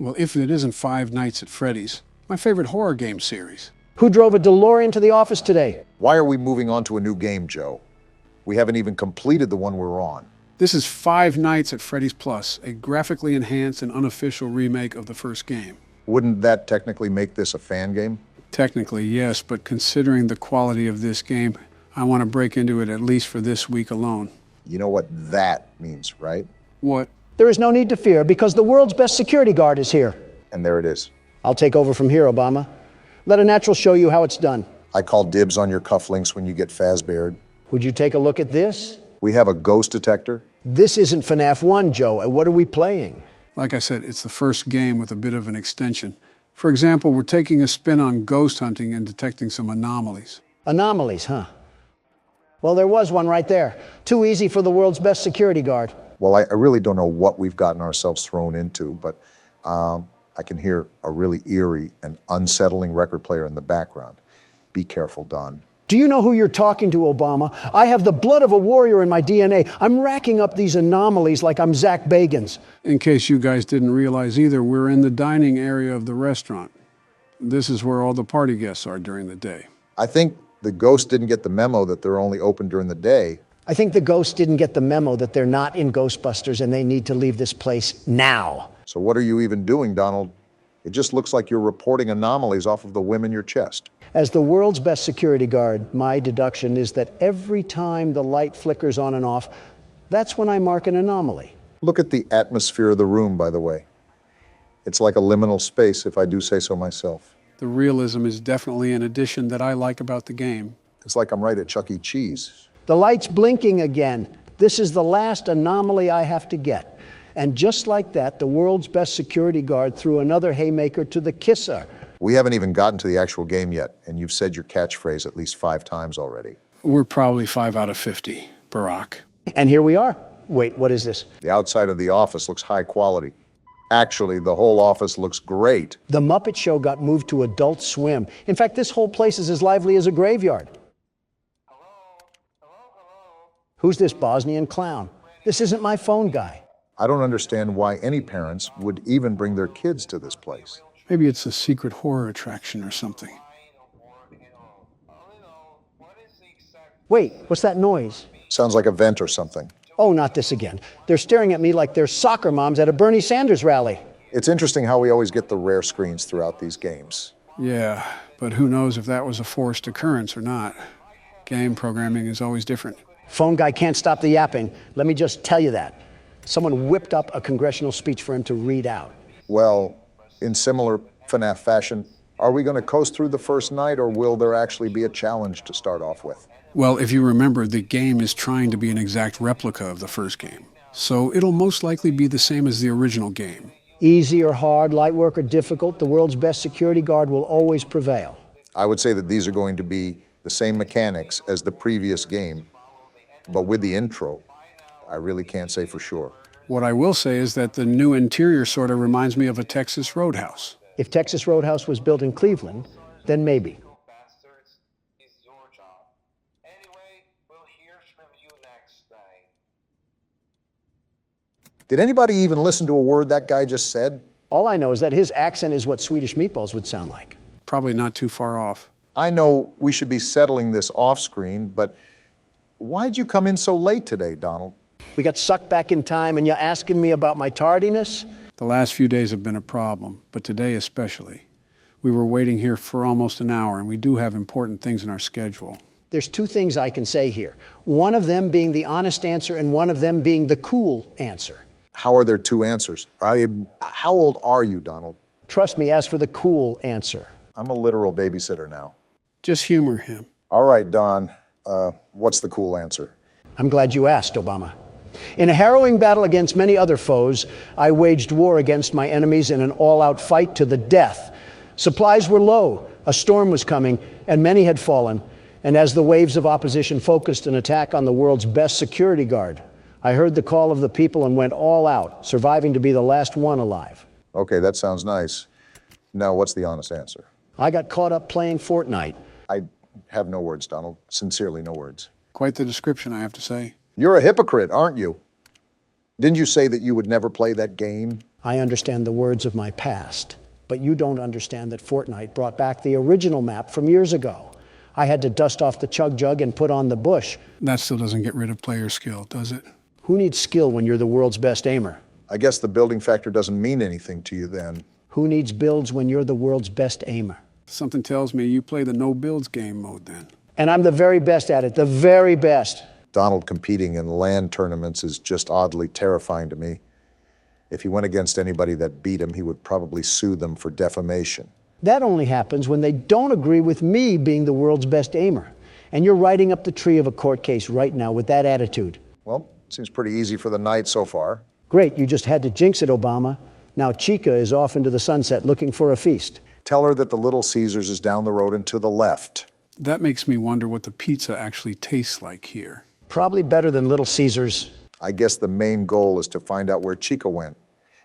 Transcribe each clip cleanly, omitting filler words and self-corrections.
Well, if it isn't Five Nights at Freddy's, my favorite horror game series. Who drove a DeLorean to the office today? Why are we moving on to a new game, Joe? We haven't even completed the one we're on. This is Five Nights at Freddy's Plus, a graphically enhanced and unofficial remake of the first game. Wouldn't that technically make this a fan game? Technically, yes, but considering the quality of this game, I want to break into it at least for this week alone. You know what that means, right? What? There is no need to fear because the world's best security guard is here. And there it is. I'll take over from here, Obama. Let a natural show you how it's done. I call dibs on your cufflinks when you get Fazbeared. Would you take a look at this? We have a ghost detector. This isn't FNAF 1, Joe. What are we playing? Like I said, it's the first game with a bit of an extension. For example, we're taking a spin on ghost hunting and detecting some anomalies. Anomalies, huh? Well, there was one right there. Too easy for the world's best security guard. Well, I really don't know what we've gotten ourselves thrown into, but I can hear a really eerie and unsettling record player in the background. Be careful, Don. Do you know who you're talking to, Obama? I have the blood of a warrior in my DNA. I'm racking up these anomalies like I'm Zach Bagans. In case you guys didn't realize either, we're in the dining area of the restaurant. This is where all the party guests are during the day. I think the ghost didn't get the memo that they're only open during the day. I think the ghosts didn't get the memo that they're not in Ghostbusters and they need to leave this place now. So what are you even doing, Donald? It just looks like you're reporting anomalies off of the whim in your chest. As the world's best security guard, my deduction is that every time the light flickers on and off, that's when I mark an anomaly. Look at the atmosphere of the room, by the way. It's like a liminal space, if I do say so myself. The realism is definitely an addition that I like about the game. It's like I'm right at Chuck E. Cheese. The light's blinking again. This is the last anomaly I have to get. And just like that, the world's best security guard threw another haymaker to the kisser. We haven't even gotten to the actual game yet, and you've said your catchphrase at least 5 times already. We're probably 5 out of 50, Barack. And here we are. Wait, what is this? The outside of the office looks high quality. Actually, the whole office looks great. The Muppet Show got moved to Adult Swim. In fact, this whole place is as lively as a graveyard. Who's this Bosnian clown? This isn't my phone guy. I don't understand why any parents would even bring their kids to this place. Maybe it's a secret horror attraction or something. Wait, what's that noise? Sounds like a vent or something. Oh, not this again. They're staring at me like they're soccer moms at a Bernie Sanders rally. It's interesting how we always get the rare screens throughout these games. Yeah, but who knows if that was a forced occurrence or not. Game programming is always different. Phone guy can't stop the yapping. Let me just tell you that. Someone whipped up a congressional speech for him to read out. Well, in similar FNAF fashion, are we going to coast through the first night, or will there actually be a challenge to start off with? Well, if you remember, the game is trying to be an exact replica of the first game. So it'll most likely be the same as the original game. Easy or hard, light work or difficult, the world's best security guard will always prevail. I would say that these are going to be the same mechanics as the previous game, but with the intro, I really can't say for sure. What I will say is that the new interior sort of reminds me of a Texas Roadhouse. If Texas Roadhouse was built in Cleveland, then maybe. Did anybody even listen to a word that guy just said? All I know is that his accent is what Swedish meatballs would sound like. Probably not too far off. I know we should be settling this off screen, but why'd you come in so late today, Donald? We got sucked back in time and you're asking me about my tardiness? The last few days have been a problem, but today especially. We were waiting here for almost an hour, and we do have important things in our schedule. There's 2 things I can say here. One of them being the honest answer and one of them being the cool answer. How are there 2 answers? How old are you, Donald? Trust me, as for the cool answer. I'm a literal babysitter now. Just humor him. All right, Don. What's the cool answer? I'm glad you asked, Obama. In a harrowing battle against many other foes, I waged war against my enemies in an all-out fight to the death. Supplies were low, a storm was coming, and many had fallen. And as the waves of opposition focused an attack on the world's best security guard, I heard the call of the people and went all out, surviving to be the last one alive. Okay, that sounds nice. Now, what's the honest answer? I got caught up playing Fortnite. I have no words, Donald. Sincerely, no words. Quite the description, I have to say. You're a hypocrite, aren't you? Didn't you say that you would never play that game? I understand the words of my past, but you don't understand that Fortnite brought back the original map from years ago. I had to dust off the chug jug and put on the bush. That still doesn't get rid of player skill, does it? Who needs skill when you're the world's best aimer? I guess the building factor doesn't mean anything to you then. Who needs builds when you're the world's best aimer? Something tells me you play the no builds game mode then. And I'm the very best at it, the very best. Donald competing in LAN tournaments is just oddly terrifying to me. If he went against anybody that beat him, he would probably sue them for defamation. That only happens when they don't agree with me being the world's best aimer. And you're riding up the tree of a court case right now with that attitude. Well, seems pretty easy for the night so far. Great, you just had to jinx it, Obama. Now Chica is off into the sunset looking for a feast. Tell her that the Little Caesars is down the road and to the left. That makes me wonder what the pizza actually tastes like here. Probably better than Little Caesars. I guess the main goal is to find out where Chica went.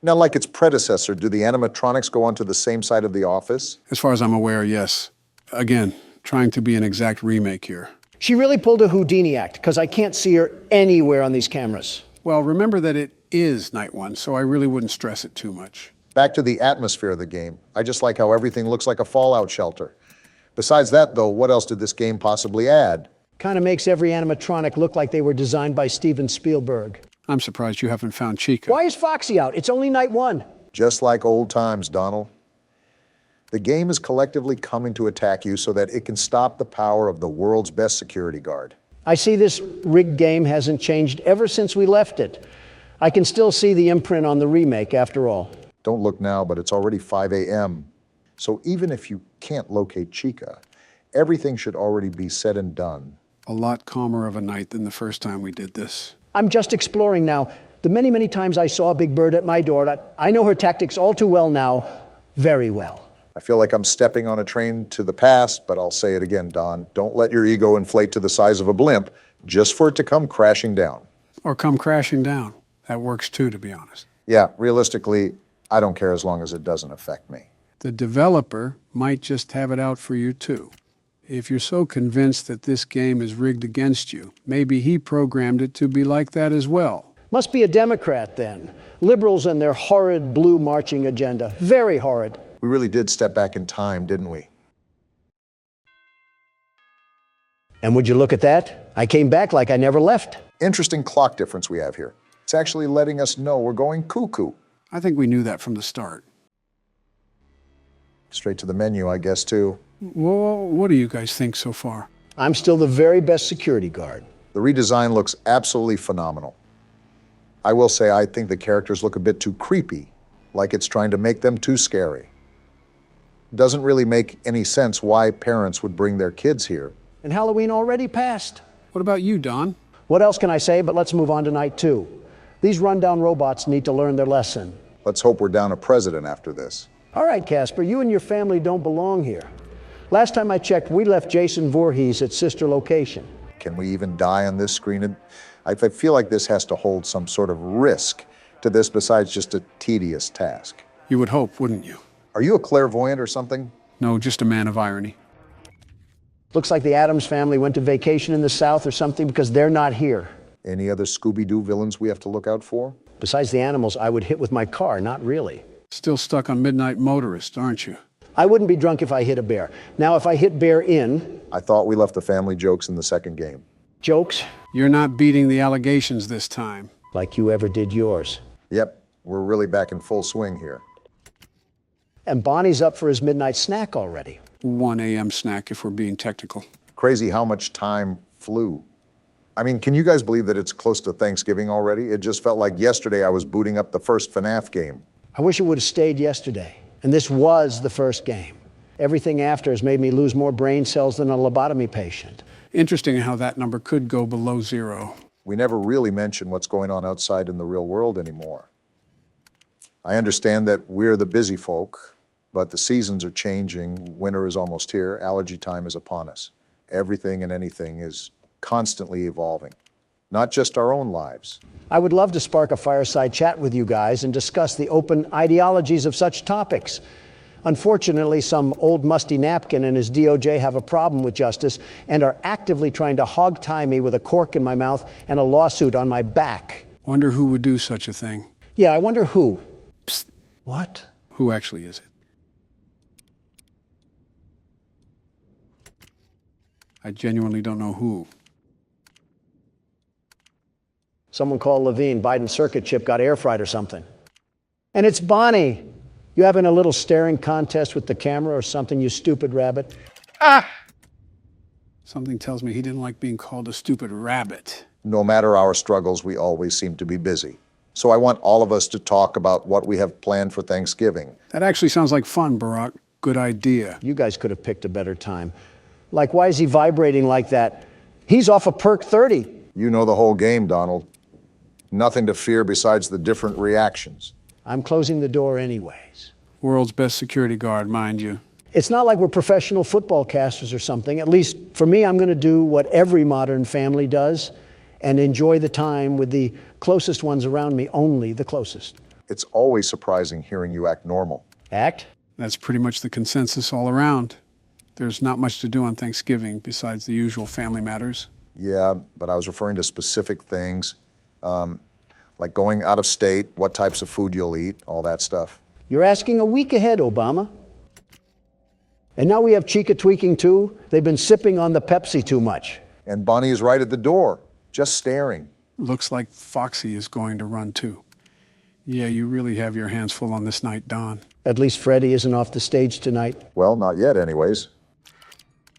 Now, like its predecessor, do the animatronics go onto the same side of the office? As far as I'm aware, yes. Again, trying to be an exact remake here. She really pulled a Houdini act, because I can't see her anywhere on these cameras. Well, remember that it is night one, so I really wouldn't stress it too much. Back to the atmosphere of the game. I just like how everything looks like a fallout shelter. Besides that, though, what else did this game possibly add? Kind of makes every animatronic look like they were designed by Steven Spielberg. I'm surprised you haven't found Chica. Why is Foxy out? It's only night one. Just like old times, Donald. The game is collectively coming to attack you so that it can stop the power of the world's best security guard. I see this rigged game hasn't changed ever since we left it. I can still see the imprint on the remake, after all. Don't look now, but it's already 5 a.m. So even if you can't locate Chica, everything should already be said and done. A lot calmer of a night than the first time we did this. I'm just exploring now. The many, many times I saw Big Bird at my door, I know her tactics all too well now, very well. I feel like I'm stepping on a train to the past, but I'll say it again, Don. Don't let your ego inflate to the size of a blimp just for it to come crashing down. Or come crashing down. That works too, to be honest. Yeah, realistically, I don't care as long as it doesn't affect me. The developer might just have it out for you too. If you're so convinced that this game is rigged against you, maybe he programmed it to be like that as well. Must be a Democrat then. Liberals and their horrid blue marching agenda. Very horrid. We really did step back in time, didn't we? And would you look at that? I came back like I never left. Interesting clock difference we have here. It's actually letting us know we're going cuckoo. I think we knew that from the start. Straight to the menu, I guess, too. Well, what do you guys think so far? I'm still the very best security guard. The redesign looks absolutely phenomenal. I will say I think the characters look a bit too creepy, like it's trying to make them too scary. Doesn't really make any sense why parents would bring their kids here. And Halloween already passed. What about you, Don? What else can I say, but let's move on to night two. These rundown robots need to learn their lesson. Let's hope we're down a president after this. All right, Casper, you and your family don't belong here. Last time I checked, we left Jason Voorhees at sister location. Can we even die on this screen? I feel like this has to hold some sort of risk to this besides just a tedious task. You would hope, wouldn't you? Are you a clairvoyant or something? No, just a man of irony. Looks like the Addams family went to vacation in the South or something because they're not here. Any other Scooby-Doo villains we have to look out for? Besides the animals, I would hit with my car, not really. Still stuck on Midnight Motorist, aren't you? I wouldn't be drunk if I hit a bear. Now, if I hit bear in... I thought we left the family jokes in the second game. Jokes? You're not beating the allegations this time. Like you ever did yours. Yep, we're really back in full swing here. And Bonnie's up for his midnight snack already. 1 a.m. snack if we're being technical. Crazy how much time flew. I mean, can you guys believe that it's close to Thanksgiving already? It just felt like yesterday I was booting up the first FNAF game. I wish it would have stayed yesterday. And this was the first game. Everything after has made me lose more brain cells than a lobotomy patient. Interesting how that number could go below 0. We never really mention what's going on outside in the real world anymore. I understand that we're the busy folk, but the seasons are changing. Winter is almost here. Allergy time is upon us. Everything and anything is constantly evolving, not just our own lives. I would love to spark a fireside chat with you guys and discuss the open ideologies of such topics. Unfortunately, some old musty napkin and his DOJ have a problem with justice and are actively trying to hog-tie me with a cork in my mouth and a lawsuit on my back. Wonder who would do such a thing. Yeah, I wonder who. Psst, What? Who actually is it? I genuinely don't know who. Someone called Levine. Biden's circuit chip got air fried or something. And it's Bonnie. You having a little staring contest with the camera or something, you stupid rabbit? Something tells me he didn't like being called a stupid rabbit. No matter our struggles, we always seem to be busy. So I want all of us to talk about what we have planned for Thanksgiving. That actually sounds like fun, Barack. Good idea. You guys could have picked a better time. Like, why is he vibrating like that? He's off of perk 30. You know the whole game, Donald. Nothing to fear besides the different reactions. I'm closing the door anyways. World's best security guard, mind you. It's not like we're professional football casters or something. At least for me, I'm going to do what every modern family does and enjoy the time with the closest ones around me, only the closest. It's always surprising hearing you act normal. Act? That's pretty much the consensus all around. There's not much to do on Thanksgiving besides the usual family matters. Yeah, but I was referring to specific things, like going out of state, what types of food you'll eat, all that stuff. You're asking a week ahead, Obama. And now we have Chica tweaking too. They've been sipping on the Pepsi too much. And Bonnie is right at the door, just staring. Looks like Foxy is going to run too. Yeah, you really have your hands full on this night, Don. At least Freddy isn't off the stage tonight. Well, not yet anyways.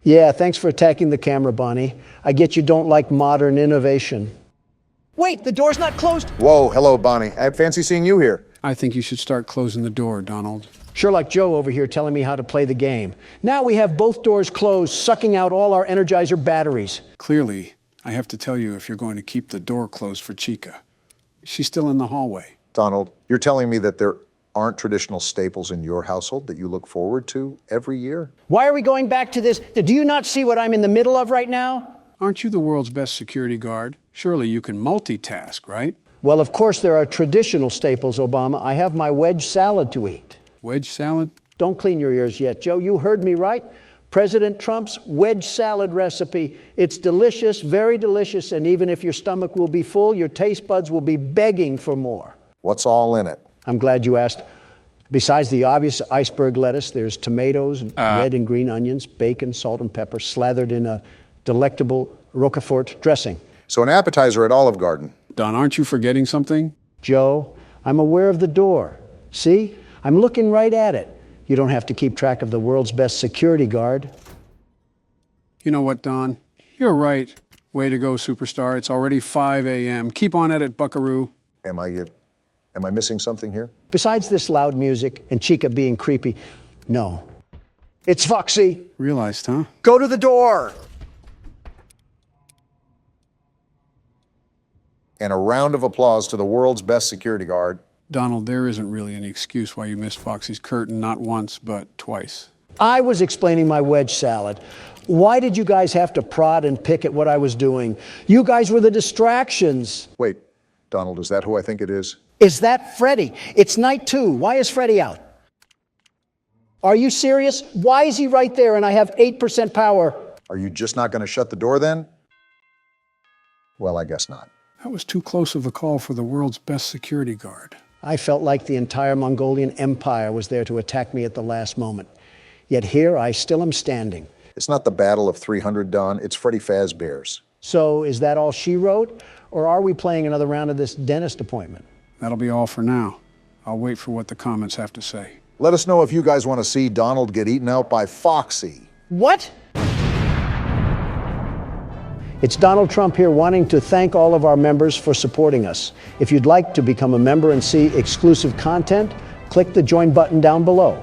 Yeah, thanks for attacking the camera, Bonnie. I get you don't like modern innovation. Wait, the door's not closed. Whoa, hello, Bonnie. I fancy seeing you here. I think you should start closing the door, Donald. Sherlock Joe over here telling me how to play the game. Now we have both doors closed, sucking out all our Energizer batteries. Clearly, I have to tell you if you're going to keep the door closed for Chica. She's still in the hallway. Donald, you're telling me that there aren't traditional staples in your household that you look forward to every year? Why are we going back to this? Do you not see what I'm in the middle of right now? Aren't you the world's best security guard? Surely you can multitask, right? Well, of course there are traditional staples, Obama. I have my wedge salad to eat. Wedge salad? Don't clean your ears yet, Joe. You heard me right. President Trump's wedge salad recipe. It's delicious, very delicious, and even if your stomach will be full, your taste buds will be begging for more. What's all in it? I'm glad you asked. Besides the obvious iceberg lettuce, there's tomatoes, red and green onions, bacon, salt and pepper, slathered in a delectable Roquefort dressing. So an appetizer at Olive Garden. Don, aren't you forgetting something? Joe, I'm aware of the door. See? I'm looking right at it. You don't have to keep track of the world's best security guard. You know what, Don? You're right. Way to go, superstar. It's already 5 a.m. Keep on at it, buckaroo. Am I missing something here? Besides this loud music and Chica being creepy, no. It's Foxy. Realized, huh? Go to the door. And a round of applause to the world's best security guard. Donald, there isn't really any excuse why you missed Foxy's curtain, not once, but twice. I was explaining my wedge salad. Why did you guys have to prod and pick at what I was doing? You guys were the distractions. Wait, Donald, is that who I think it is? Is that Freddy? It's night 2. Why is Freddy out? Are you serious? Why is he right there and I have 8% power? Are you just not going to shut the door then? Well, I guess not. That was too close of a call for the world's best security guard. I felt like the entire Mongolian Empire was there to attack me at the last moment. Yet here I still am standing. It's not the Battle of 300, Don. It's Freddy Fazbear's. So is that all she wrote? Or are we playing another round of this dentist appointment? That'll be all for now. I'll wait for what the comments have to say. Let us know if you guys want to see Donald get eaten out by Foxy. What? It's Donald Trump here wanting to thank all of our members for supporting us. If you'd like to become a member and see exclusive content, click the join button down below.